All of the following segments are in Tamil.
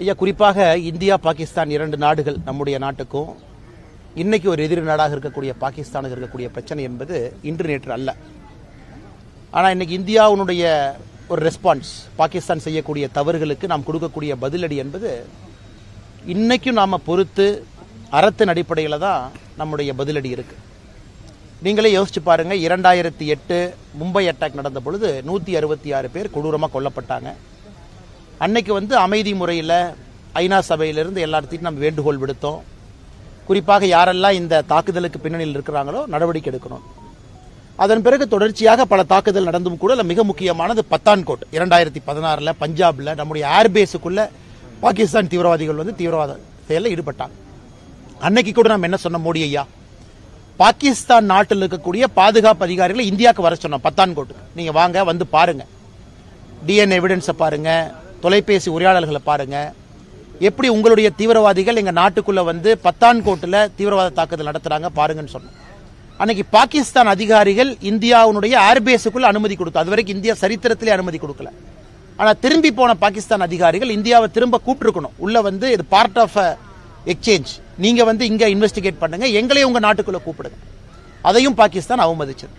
ஐயா, குறிப்பாக இந்தியா பாகிஸ்தான் இரண்டு நாடுகள் நம்முடைய நாட்டுக்கும் இன்னைக்கு ஒரு எதிரி நாடாக இருக்கக்கூடிய பாகிஸ்தானுக்கு இருக்கக்கூடிய பிரச்சனை என்பது இன்று நேற்று அல்ல. ஆனால் இன்னைக்கு இந்தியாவுடைய ஒரு ரெஸ்பான்ஸ், பாகிஸ்தான் செய்யக்கூடிய தவறுகளுக்கு நாம் கொடுக்கக்கூடிய பதிலடி என்பது இன்னைக்கும் நாம் பொறுத்து அறத்தின் அடிப்படையில் தான் நம்முடைய பதிலடி இருக்கு. நீங்களே யோசிச்சு பாருங்க, 2008 மும்பை அட்டாக் நடந்த பொழுது 166 பேர் கொடூரமாக கொல்லப்பட்டாங்க. அன்னைக்கு அமைதி முறையில் ஐநா சபையிலிருந்து எல்லாத்தையும் நம்ம வேண்டுகோள் விடுத்தோம். குறிப்பாக யாரெல்லாம் இந்த தாக்குதலுக்கு பின்னணியில் இருக்கிறாங்களோ நடவடிக்கை எடுக்கணும். அதன் பிறகு தொடர்ச்சியாக பல தாக்குதல் நடந்தும் கூட மிக முக்கியமானது பத்தான்கோட் 2016 பஞ்சாப்ல நம்முடைய ஏர்பேஸுக்குள்ள பாகிஸ்தான் தீவிரவாதிகள் தீவிரவாத செயலில் ஈடுபட்டாங்க. அன்னைக்கு கூட நம்ம என்ன சொன்ன, மோடி ஐயா பாகிஸ்தான் நாட்டில் இருக்கக்கூடிய பாதுகாப்பு அதிகாரிகளை இந்தியாவுக்கு வர சொன்னோம். பத்தான்கோட்டுக்கு நீங்க வாங்க, வந்து பாருங்க, டிஎன்ஏ எவிடன்ஸை பாருங்க, தொலைபேசி உரையாடல்களை பாருங்க, எப்படி உங்களுடைய தீவிரவாதிகள் எங்க நாட்டுக்குள்ள பத்தான்கோட்டில் தீவிரவாத தாக்குதல் நடத்துறாங்க பாருங்கன்னு சொன்னோம். அன்னைக்கு பாகிஸ்தான் அதிகாரிகள் இந்தியாவுடைய ஏர்பேஸுக்குள்ள அனுமதி கொடுத்தோம். அது வரைக்கும் இந்தியா சரித்திரத்திலே அனுமதி கொடுக்கல. ஆனா திரும்பி போன பாகிஸ்தான் அதிகாரிகள் இந்தியாவை திரும்ப கூப்பிட்டுருக்கணும். உள்ள இது பார்ட் ஆஃப் எக்ஸ்சேஞ்ச், நீங்க இங்க இன்வெஸ்டிகேட் பண்ணுங்க, எங்களையும் உங்க நாட்டுக்குள்ள கூப்பிடுங்க. அதையும் பாகிஸ்தான் அவமதிச்சது.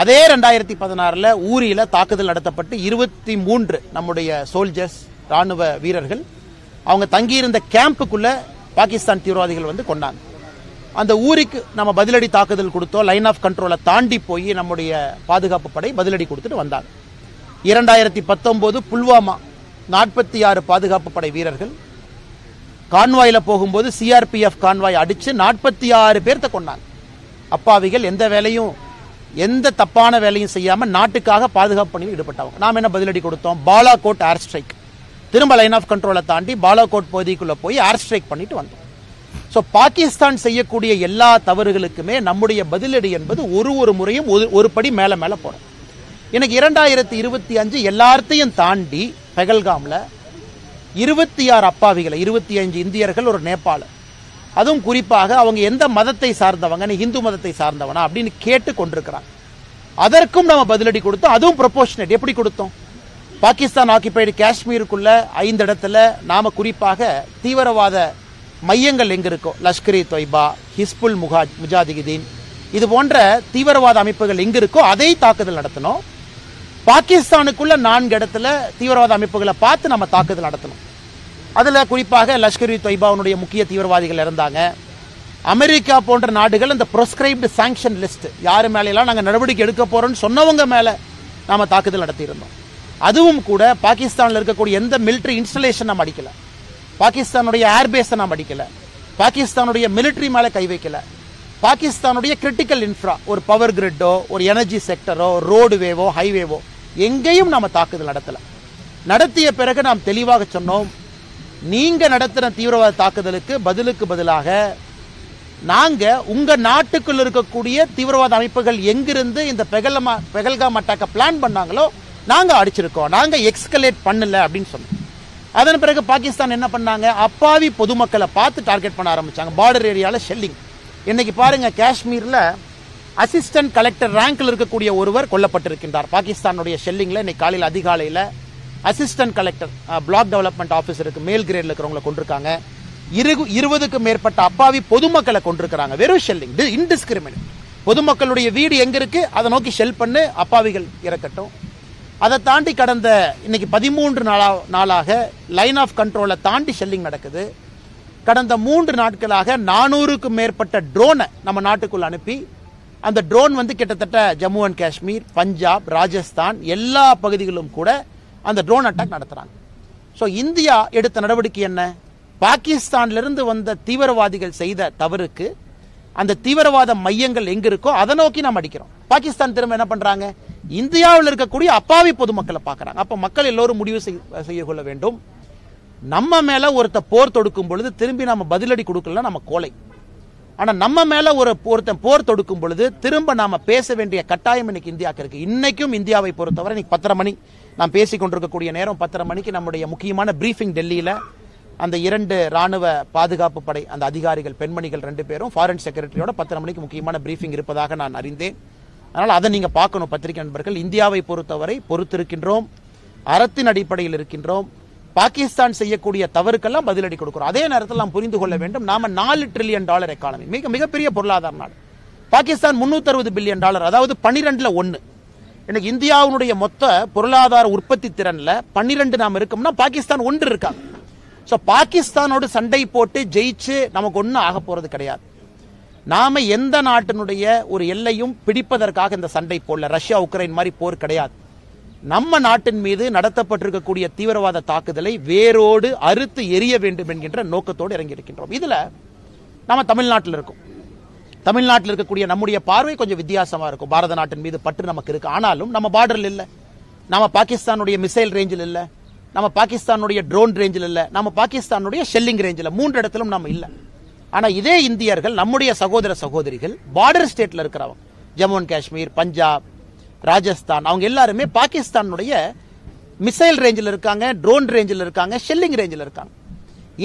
அதே 2016 ஊரியில தாக்குதல் நடத்தப்பட்டு 23 நம்முடைய சோல்ஜர்ஸ், ராணுவ வீரர்கள் அவங்க தங்கியிருந்த கேம்புக்குள்ள பாகிஸ்தான் தீவிரவாதிகள் கொண்டாங்க. அந்த ஊருக்கு நம்ம பதிலடி தாக்குதல் கொடுத்தோம். லைன் ஆஃப் கண்ட்ரோலை தாண்டி போய் நம்முடைய பாதுகாப்பு படை பதிலடி கொடுத்துட்டு வந்தாங்க. 2019 புல்வாமா 46 பாதுகாப்பு படை வீரர்கள் கான்வாயில போகும்போது சிஆர்பிஎஃப் கான்வாய் அடிச்சு 46 பேர்த்த கொண்டாங்க. அப்பாவிகள் எந்த வேலையும், எந்த தப்பான வேலையும் செய்யாம நாட்டுக்காக பாதுகாப்பு பணியில் ஈடுபட்டவங்க. நாம் என்ன பதிலடி கொடுத்தோம்? பாலாகோட் ஏர் ஸ்ட்ரைக், திரும்ப லைன் ஆஃப் கண்ட்ரோலை தாண்டி பாலாகோட் பகுதிக்குள்ள போய் ஏர் ஸ்ட்ரைக் பண்ணிட்டு வந்தோம். ஸோ பாகிஸ்தான் செய்யக்கூடிய எல்லா தவறுகளுக்குமே நம்முடைய பதிலடி என்பது ஒரு முறையும் ஒரு படி மேல மேல போறோம். எனக்கு 2025 எல்லாத்தையும் தாண்டி பெகல்காம்ல 26 அப்பாவிகளை, 25 இந்தியர்கள், ஒரு நேபாளர், அதுவும் குறிப்பாக அவங்க எந்த மதத்தை சார்ந்தவங்க, நீ இந்து மதத்தை சார்ந்தவனா அப்படின்னு கேட்டு கொண்டிருக்கிறாங்க. அதற்கும் நம்ம பதிலடி கொடுத்தோம். அதுவும் ப்ரொபோர்ஷனேட். எப்படி கொடுத்தோம்? பாகிஸ்தான் ஆக்கிபைடு காஷ்மீருக்குள்ள 5 இடத்துல நாம குறிப்பாக தீவிரவாத மையங்கள் எங்க இருக்கோ, லஷ்கர் இ தொய்பா, ஹிஸ்புல் முஜாஹிதீன், இது போன்ற தீவிரவாத அமைப்புகள் எங்க இருக்கோ அதை தாக்குதல் நடத்தணும். பாகிஸ்தானுக்குள்ள 4 இடத்துல தீவிரவாத அமைப்புகளை பார்த்து நம்ம தாக்குதல் நடத்தணும். அதுல குறிப்பாக லஷ்கர் இ தொய்பாவுடைய முக்கிய தீவிரவாதிகள் இருந்தாங்க. அமெரிக்கா போன்ற நாடுகள் அந்த ப்ரொஸ்கிரைப்டு சாங்ஷன் லிஸ்ட், யாரு மேலாம் நாங்கள் நடவடிக்கை எடுக்க போறோம்னு சொன்னவங்க மேல நாம தாக்குதல் நடத்தி இருந்தோம். அதுவும் கூட பாகிஸ்தானில் இருக்கக்கூடிய எந்த மிலிட்டரி இன்ஸ்டலேஷன் நம்ம அடிக்கல, பாகிஸ்தானுடைய ஏர்பேஸை நாம் அடிக்கல, பாகிஸ்தானுடைய மிலிட்டரி மேல கை வைக்கல, பாகிஸ்தானுடைய கிரிட்டிக்கல் இன்ஃப்ரா, ஒரு பவர் கிரிட்டோ, ஒரு எனர்ஜி செக்டரோ, ரோடுவேவோ, ஹைவேவோ எங்கேயும் நாம தாக்குதல் நடத்தல. நடத்திய பிறகு நாம் தெளிவாக சொன்னோம், நீங்க நடத்தின தீவிரவாத தாக்குதலுக்கு பதிலாக நாங்க உங்க நாட்டுக்குள் இருக்கக்கூடிய தீவிரவாத அமைப்புகள் எங்கிருந்து இந்த பெகல்காம் அட்டாக்க பிளான் பண்ணாங்களோ நாங்க அடிச்சிருக்கோம், நாங்க எக்ஸ்கலேட் பண்ணல அப்படின்னு சொன்னோம். அதன் பிறகு பாகிஸ்தான் என்ன பண்ணாங்க? அப்பாவி பொதுமக்களை பார்த்து டார்கெட் பண்ண ஆரம்பிச்சாங்க. பார்டர் ஏரியால ஷெல்லிங். இன்னைக்கு பாருங்க, காஷ்மீர்ல அசிஸ்டன்ட் கலெக்டர் ரேங்க்ல இருக்கக்கூடிய ஒருவர் கொல்லப்பட்டிருக்கின்றார். பாகிஸ்தானுடைய ஷெல்லிங்ல இன்னைக்கு காலையில் அதிகாலையில அசிஸ்டன்ட் கலெக்டர், பிளாக் டெவலப்மெண்ட் ஆபீசருக்கு மேல் கிரேட்ல இருக்கிறவங்களை கொண்டிருக்காங்க. 20க்கும் மேற்பட்ட அப்பாவி பொதுமக்களை கொண்டிருக்கிறாங்க. வெறும் ஷெல்லிங், இன்டிஸ்கிரிமினேட். பொதுமக்களுடைய வீடு எங்க இருக்கு அதை நோக்கி ஷெல் பண்ணு, அப்பாவிகள் இறக்கட்டும். அதை தாண்டி கடந்த இன்னைக்கு 13 நாளாக லைன் ஆஃப் கண்ட்ரோலை தாண்டி ஷெல்லிங் நடக்குது. கடந்த 3 நாட்களாக 400க்கும் மேற்பட்ட ட்ரோனை நம்ம நாட்டுக்குள்ள அனுப்பி, அந்த ட்ரோன் கிட்டத்தட்ட ஜம்மு அண்ட் காஷ்மீர், பஞ்சாப், ராஜஸ்தான் எல்லா பகுதிகளிலும் கூட அந்த ட்ரோன் அட்டாக் நடத்துறாங்க. ஸோ இந்தியா எடுத்த நடவடிக்கை என்ன? பாகிஸ்தானிலிருந்து வந்த தீவிரவாதிகள் செய்த தவறுக்கு அந்த தீவிரவாத மையங்கள் எங்க இருக்கோ அதை நோக்கி நாம் அடிக்கிறோம். பாகிஸ்தான் திரும்ப என்ன பண்றாங்க? இந்தியாவில் இருக்கக்கூடிய அப்பாவி பொதுமக்களை பார்க்கறாங்க. அப்ப மக்கள் எல்லோரும் முடிவு செய்ய கொள்ள வேண்டும். நம்ம மேல ஒருத்த போர் தொடுக்கும் பொழுது திரும்பி நம்ம பதிலடி கொடுக்கல, நம்ம கோலை. ஆனா நம்ம மேல ஒருத்தன் போர் தொடுக்கும் பொழுது திரும்ப நாம பேச வேண்டிய கட்டாயம் இன்னைக்கு இந்தியாவுக்கு இருக்கு. இன்னைக்கும் இந்தியாவை பொறுத்தவரை இன்னைக்கு 10:30 மணி நாம் பேசிக் கொண்டிருக்கக்கூடிய நேரம், 10:30 மணிக்கு நம்முடைய முக்கியமான பிரீஃபிங் டெல்லியில அந்த 2 ராணுவ பாதுகாப்பு படை அந்த அதிகாரிகள், பெண்மணிகள் 2 பேரும் ஃபாரின் செக்ரட்டரியோட 10:30 மணிக்கு முக்கியமான பிரீஃபிங் இருப்பதாக நான் அறிந்தேன். அதனால் அதை நீங்க பார்க்கணும் பத்திரிகை நண்பர்கள். இந்தியாவை பொறுத்தவரை பொறுத்திருக்கின்றோம், அறத்தின் அடிப்படையில் இருக்கின்றோம். பாகிஸ்தான் செய்யக்கூடிய தவறுக்கெல்லாம் பதிலடி கொடுக்கிறோம். அதே நேரத்தில் நாம் புரிந்து கொள்ள வேண்டும், நாம $4 trillion எக்கானமி, மிகப்பெரிய பொருளாதார நாடு. பாகிஸ்தான் $360 பில்லியன், அதாவது 12ல் 1. இன்னைக்கு இந்தியாவுடைய மொத்த பொருளாதார உற்பத்தி திறன்ல 12 நாம் இருக்கோம்னா பாகிஸ்தான் 1 இருக்காங்க. சோ பாகிஸ்தானோடு சண்டை போட்டு ஜெயிச்சு நமக்கு ஒன்னும் ஆக போறது கிடையாது. நாம எந்த நாட்டினுடைய ஒரு எல்லையும் பிடிப்பதற்காக இந்த சண்டை போடல. ரஷ்யா உக்ரைன் மாதிரி போர் கிடையாது. நம்ம நாட்டின் மீது நடத்தப்பட்டிருக்கக்கூடிய தீவிரவாத தாக்குதலை வேரோடு அறுத்து எரிய வேண்டும் என்கின்ற நோக்கத்தோடு இறங்கி இருக்கின்றோம். இதுல நம்ம தமிழ்நாட்டில் இருக்கோம். தமிழ்நாட்டில் இருக்கக்கூடிய நம்முடைய பார்வை கொஞ்சம் வித்தியாசமா இருக்கும். பாரத நாட்டின் மீது பற்று நமக்கு இருக்கு. ஆனாலும் நம்ம பார்டரில் இல்ல, நம்ம பாகிஸ்தானுடைய மிசைல் ரேஞ்சில் இல்ல, நம்ம பாகிஸ்தானுடைய ட்ரோன் ரேஞ்சில் இல்ல, நம்ம பாகிஸ்தானுடைய ஷெல்லிங் ரேஞ்சில் 3 இடத்திலும் நம்ம இல்ல. ஆனா இதே இந்தியர்கள், நம்முடைய சகோதர சகோதரிகள் பார்டர் ஸ்டேட்ல இருக்கிறவங்க, ஜம்மு அண்ட் காஷ்மீர், பஞ்சாப், ராஜஸ்தான், அவங்க எல்லாருமே பாகிஸ்தானுடைய மிசைல் ரேஞ்சில் இருக்காங்க, ட்ரோன் ரேஞ்சில் இருக்காங்க, ஷெல்லிங் ரேஞ்சில் இருக்காங்க.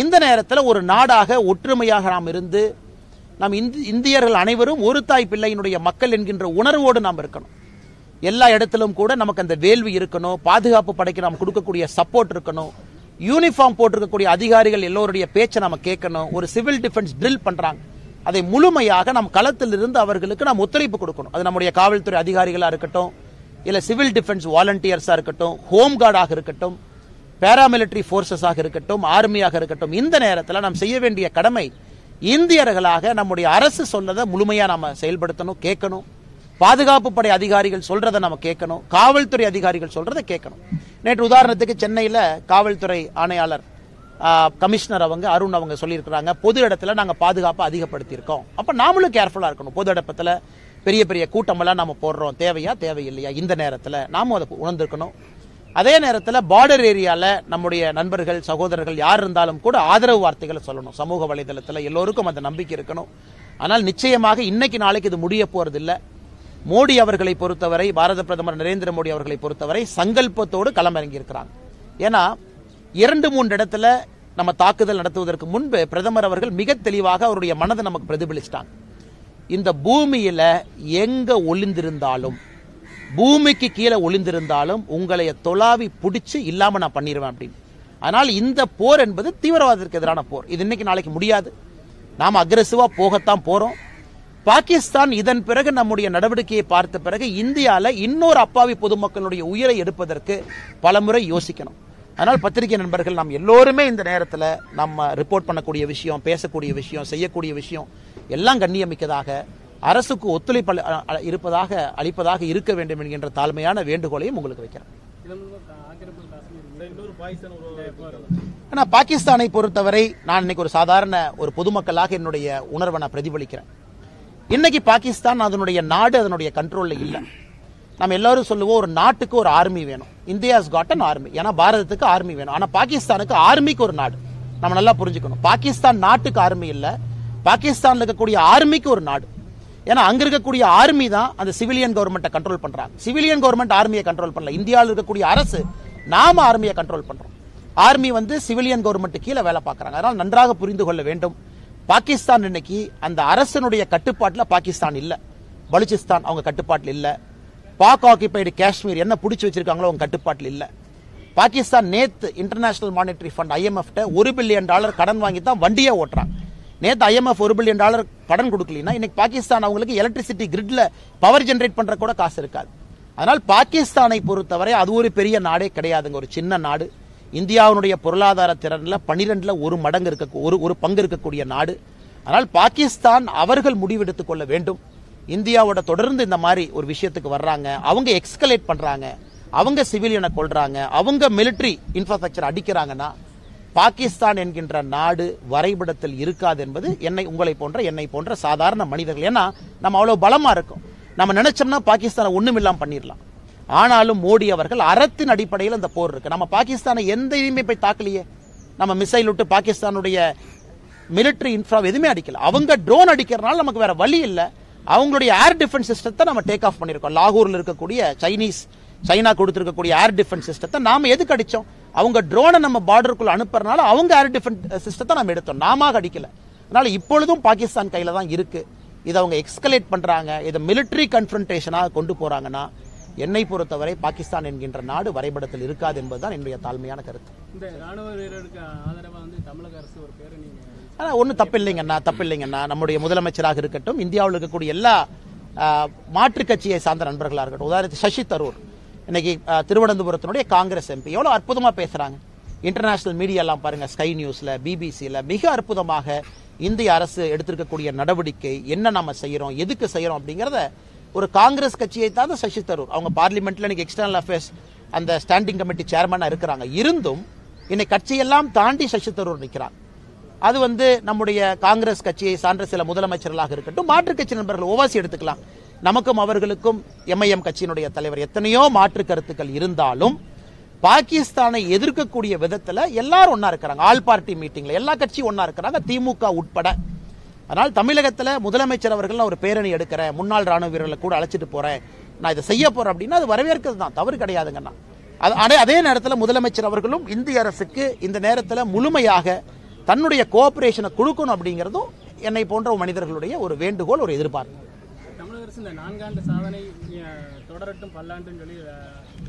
இந்த நேரத்தில் ஒரு நாடாக ஒற்றுமையாக நாம் இருந்து நாம் இந்தியர்கள் அனைவரும் ஒரு தாய் பிள்ளையினுடைய மக்கள் என்கின்ற உணர்வோடு நாம் இருக்கணும். எல்லா இடத்திலும் கூட நமக்கு அந்த வேள்வி இருக்கணும். பாதுகாப்பு படைக்கு நாம் கொடுக்கக்கூடிய சப்போர்ட் இருக்கணும். யூனிஃபார்ம் போட்டிருக்கக்கூடிய அதிகாரிகள் எல்லோருடைய பேச்சை நம்ம கேட்கணும். ஒரு சிவில் டிஃபென்ஸ் ட்ரில் பண்றாங்க, அதை முழுமையாக நம் களத்தில் இருந்து அவர்களுக்கு நாம் ஒத்துழைப்பு கொடுக்கணும். அது நம்முடைய காவல்துறை அதிகாரிகளா இருக்கட்டும், இல்ல சிவில் டிஃபென்ஸ் வாலண்டியர்ஸா இருக்கட்டும், ஹோம் கார்டாக இருக்கட்டும், பாராமிலிட்டரி போர்சஸாக இருக்கட்டும், ஆர்மியாக இருக்கட்டும், இந்த நேரத்தில் நாம் செய்ய வேண்டிய கடமை இந்தியர்களாக நம்முடைய அரசு சொல்றதை முழுமையா நாம செயல்படுத்தணும், கேட்கணும். பாதுகாப்பு படை அதிகாரிகள் சொல்றதை நம்ம கேட்கணும், காவல்துறை அதிகாரிகள் சொல்றதை கேட்கணும். நேற்று உதாரணத்துக்கு சென்னையில காவல்துறை ஆணையாளர் கமிஷனர் அருண் அவங்க சொல்லியிருக்கிறாங்க, பொது இடத்துல நாங்க பாதுகாப்பை அதிகப்படுத்தி இருக்கோம். அப்ப நாமளும் கேர்ஃபுல்லா இருக்கணும். பொது இடத்துல பெரிய பெரிய கூட்டமெல்லாம் நாம போடுறோம், தேவையா தேவையில்லையா, இந்த நேரத்தில் நாமும் அதை உணர்ந்திருக்கணும். அதே நேரத்தில் பார்டர் ஏரியால நம்முடைய நண்பர்கள் சகோதரர்கள் யார் இருந்தாலும் கூட ஆதரவு வார்த்தைகளை சொல்லணும். சமூக வலைதளத்தில் எல்லோருக்கும் அந்த நம்பிக்கை இருக்கணும். ஆனால் நிச்சயமாக இன்னைக்கு நாளைக்கு இது முடிய போறது இல்லை. மோடி அவர்களை பொறுத்தவரை, பாரத பிரதமர் நரேந்திர மோடி அவர்களை பொறுத்தவரை சங்கல்பத்தோடு களமிறங்கி இருக்கிறாங்க. ஏன்னா 2-3 இடத்துல நம்ம தாக்குதல் நடத்துவதற்கு முன்பு பிரதமர் அவர்கள் மிக தெளிவாக அவருடைய மனதை நமக்கு பிரதிபலிச்சிட்டாங்க. இந்த பூமியில எங்க ஒளிந்திருந்தாலும், பூமிக்கு கீழே ஒளிந்திருந்தாலும் உங்களை தொலாவி பிடிச்சு இல்லாம நான் பண்ணிடுவேன் அப்படின்னு. அதனால் இந்த போர் என்பது தீவிரவாதத்திற்கு எதிரான போர். இது இன்னைக்கு நாளைக்கு முடியாது. நாம அக்ரெசிவா போகத்தான் போறோம். பாகிஸ்தான் இதன் பிறகு நம்முடைய நடவடிக்கையை பார்த்த பிறகு இந்தியால இன்னொரு அப்பாவி பொதுமக்களுடைய உயிரை எடுப்பதற்கு பலமுறை யோசிக்கணும். அதனால் பத்திரிகை நண்பர்கள், நாம் எல்லோருமே இந்த நேரத்தில் நம்ம ரிப்போர்ட் பண்ணக்கூடிய விஷயம், பேசக்கூடிய விஷயம், செய்யக்கூடிய விஷயம் எல்லாம் கண்ணியமிக்கதாக, அரசுக்கு ஒத்துழைப்பு அளிப்பதாக இருக்க வேண்டும் என்கின்ற தாழ்மையான வேண்டுகோளையும் உங்களுக்கு வைக்கிறேன். ஆனா பாகிஸ்தானை பொறுத்தவரை நான் இன்னைக்கு ஒரு சாதாரண ஒரு பொதுமக்களாக என்னுடைய உணர்வை நான் பிரதிபலிக்கிறேன். இன்னைக்கு பாகிஸ்தான் அதனுடைய நாடு அதனுடைய கண்ட்ரோல்ல இல்ல. நம்ம எல்லாரும் சொல்லுவோம், ஒரு நாட்டுக்கு ஒரு ஆர்மி வேணும். India's got an army. ஏன்னா பாரதத்துக்கு ஆர்மி வேணும். ஆனா பாகிஸ்தானுக்கு ஆர்மிக்கு ஒரு நாடு. நம்ம நல்லா புரிஞ்சுக்கணும். பாகிஸ்தான் நாட்டுக்கு ஆர்மி இல்ல, பாகிஸ்தான்ல இருக்கக்கூடிய ஆர்மிக்கு ஒரு நாடு. ஏன்னா அங்க இருக்கக்கூடிய ஆர்மி தான் அந்த சிவிலியன் கவர்மெண்ட்டை கண்ட்ரோல் பண்றாங்க. சிவிலியன் கவர்மெண்ட் ஆர்மியை கண்ட்ரோல் பண்ணல. இந்தியாவில் இருக்கக்கூடிய அரசு நாம ஆர்மியை கண்ட்ரோல் பண்றோம். ஆர்மி சிவிலியன் கவர்மெண்ட் கீழே வேலை பார்க்கறாங்க. அதனால நன்றாக புரிந்து கொள்ள வேண்டும், பாகிஸ்தான் இன்னைக்கு அந்த அரசனுடைய கட்டுப்பாட்டில் பாகிஸ்தான் இல்ல. பலுச்சிஸ்தான் அவங்க கட்டுப்பாட்டில் இல்ல. பாக் ஆக்கிபைடு காஷ்மீர் என்ன பிடிச்சி வச்சிருக்காங்களோ அவங்க கட்டுப்பாட்டில் இல்ல. பாகிஸ்தான் நேத்து international monetary fund IMF $1 billion கடன் வாங்கி தான் வண்டியே ஓட்டுறாங்க. நேத்து IMF $1 பில்லியன் கடன் கொடுக்கலனா இன்னைக்கு பாகிஸ்தான் அவங்களுக்கு எலக்ட்ரிசிட்டி கிரிட்ல பவர் ஜெனரேட் பண்ற கூட காசு இருக்காது. அதனால் பாகிஸ்தானை பொறுத்தவரை அது ஒரு பெரிய நாடே கிடையாதுங்க, ஒரு சின்ன நாடு. இந்தியாவுடைய பொருளாதார திறன்ல 12ல் ஒரு பங்கு இருக்கக்கூடிய நாடு. ஆனால் பாகிஸ்தான் அவர்கள் முடிவெடுத்துக் கொள்ள வேண்டும். இந்தியாவோட தொடர்ந்து இந்த மாதிரி ஒரு விஷயத்துக்கு வர்றாங்க, அவங்க எக்ஸ்கலேட் பண்றாங்க, அவங்க சிவிலியனை கொள்றாங்க, அவங்க மிலிட்டரி இன்ஃப்ராஸ்ட்ரக்சர் அடிக்கிறாங்கன்னா பாகிஸ்தான் என்கின்ற நாடு வரைபடத்தில் இருக்காது என்பது என்னை போன்ற சாதாரண மனிதர்கள். ஏன்னா நம்ம அவ்வளவு பலமா இருக்கும். நம்ம நினைச்சோம்னா பாகிஸ்தானை ஒண்ணுமில்லாம பண்ணிடலாம். ஆனாலும் மோடி அவர்கள் அறத்தின் அடிப்படையில் அந்த போர் இருக்கு. நம்ம பாகிஸ்தானை எந்த இதுவுமே போய் தாக்கலையே. நம்ம மிசைல் விட்டு பாகிஸ்தானுடைய மிலிட்டரி இன்ஃப்ரா எதுவுமே அடிக்கல. அவங்க ட்ரோன் அடிக்கிறதுனால நமக்கு வேற வழி இல்லை. அவங்களுடைய ஏர் டிஃபென்ஸ் சிஸ்டத்தை நம்ம டேக் ஆஃப் பண்ணிருக்கோம். லாகூர்ல இருக்கக்கூடிய சைனா கொடுத்திருக்கக்கூடிய ஏர் டிஃபென்ஸ் சிஸ்டத்தை நாம எதுக்கு அடிச்சோம்? அவங்க ட்ரோனை நம்ம பார்டருக்குள்ள அனுப்புறதுனால அவங்க ஏர் டிஃபென்ஸ் சிஸ்டத்தை நம்ம எடுத்தோம், நாம அடிக்கல. அதனால இப்பொழுதும் பாகிஸ்தான் கையில தான் இருக்கு. இதை அவங்க எக்ஸ்கலேட் பண்றாங்க, இதை மிலிட்டரி கன்ஃபரன்டேஷனாக கொண்டு போறாங்கன்னா என்னை பொறுத்தவரை பாகிஸ்தான் என்கின்ற நாடு வரைபடத்தில் இருக்காது என்பதுதான் என்னுடைய தாழ்மையான கருத்து. இந்த ராணுவ வீரருக்கு ஆதரவா தமிழக அரசு ஒரு பேரணி ஒன்றும் தப்பில்லைங்கண்ணா. நம்முடைய முதலமைச்சராக இருக்கட்டும், இந்தியாவில் இருக்கக்கூடிய எல்லா மாற்றுக் கட்சியை சார்ந்த நண்பர்களாக இருக்கட்டும், உதாரணத்துக்கு சசி தரூர் இன்னைக்கு திருவனந்தபுரத்தினுடைய காங்கிரஸ் எம்பி எவ்வளவு அற்புதமா பேசுறாங்க. இன்டர்நேஷனல் மீடியா எல்லாம் பாருங்க, ஸ்கை நியூஸ்ல, பிபிசியில மிக அற்புதமாக இந்திய அரசு எடுத்திருக்கக்கூடிய நடவடிக்கை என்ன நாம செய்யறோம், எதுக்கு செய்யறோம் அப்படிங்கறத ஒரு காங்கிரஸ் கட்சியை தான் சசி தரூர் அவங்க பார்லிமெண்ட்ல இன்னைக்கு எக்ஸ்டர்னல் அஃபேர்ஸ் அந்த ஸ்டாண்டிங் கமிட்டி சேர்மனா இருக்கிறாங்க. இருந்தும் இன்னைக்கு கட்சியெல்லாம் தாண்டி சசி தரூர் நிற்கிறாங்க. அது நம்முடைய காங்கிரஸ் கட்சியை சார்ந்த சில முதலமைச்சர்களாக இருக்கட்டும், மாற்றுக் கட்சி நண்பர்கள் ஓவாசி எடுத்துக்கலாம். நமக்கும் அவர்களுக்கும் எம்ஐஎம் கட்சியினுடைய தலைவர் எத்தனையோ மாற்று கருத்துக்கள் இருந்தாலும் பாகிஸ்தானை எதிர்க்கக்கூடிய விதத்துல எல்லாரும் ஒன்னா இருக்கிறாங்க. ஆல் பார்ட்டி மீட்டிங்ல எல்லா கட்சியும் ஒன்னா இருக்கிறாங்க, திமுக உட்பட. அதனால் தமிழகத்துல முதலமைச்சர் அவர்கள் ஒரு பேரணி எடுக்கிறேன், முன்னாள் ராணுவ வீரர்களை கூட அழைச்சிட்டு போறேன், நான் இதை செய்ய போறேன் அப்படின்னா அது வரவேற்கிறது தான், தவறு கிடையாதுங்கண்ணா. அதே நேரத்தில் முதலமைச்சர் அவர்களும் இந்திய அரசுக்கு இந்த நேரத்தில் முழுமையாக தன்னுடைய கோஆபரேஷனை கொடுக்கணும் அப்படிங்கிறதும் என்னை போன்ற மனிதர்களுடைய ஒரு வேண்டுகோள், ஒரு எதிர்பார்ப்பு. தமிழக அரசு இந்த 4 ஆண்டு சாதனை தொடரட்டும் பல்லாண்டுன்னு சொல்லி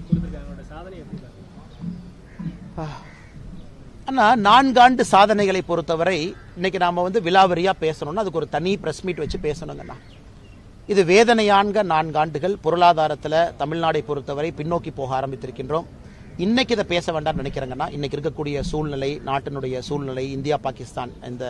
கொடுத்திருக்காங்க. சாதனை அண்ணா 4 ஆண்டு சாதனைகளை பொறுத்தவரை இன்னைக்கு நாம விலாவரியா பேசணும்னா அதுக்கு ஒரு தனி பிரஸ் மீட் வச்சு பேசணுங்கண்ணா. இது வேதனையான 4 ஆண்டுகள். பொருளாதாரத்தில் தமிழ்நாடை பொறுத்தவரை பின்னோக்கி போக ஆரம்பித்திருக்கின்றோம். இன்னைக்கு இதை பேச வேண்டாம்னு நினைக்கிறேங்கன்னா, இன்னைக்கு இருக்கக்கூடிய சூழ்நிலை, நாட்டினுடைய சூழ்நிலை, இந்தியா பாகிஸ்தான் இந்த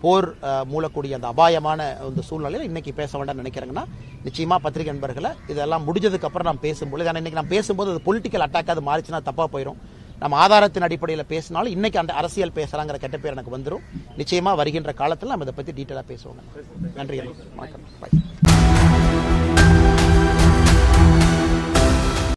போர் மூலக்கூடிய அந்த அபாயமான இந்த சூழ்நிலையில் இன்னைக்கு பேச வேண்டாம்னு நினைக்கிறேங்கன்னா, நிச்சயமா பத்திரிகை நண்பர்களை இதெல்லாம் முடிஞ்சதுக்கு அப்புறம் நாம் பேசும்போது, இன்னைக்கு நான் பேசும்போது அது பொலிட்டிக்கல் அட்டாக் அது மாறிச்சுன்னா தப்பா போயிடும். நம்ம ஆதாரத்தின் அடிப்படையில் பேசினாலும் இன்னைக்கு அந்த அரசியல் பேசலாங்கிற கெட்ட பேர் எனக்கு வந்துடும். நிச்சயமா வருகின்ற காலத்தில் நம்ம இதை பத்தி டீட்டெயிலாக பேசுவோம். நன்றி, வணக்கம்.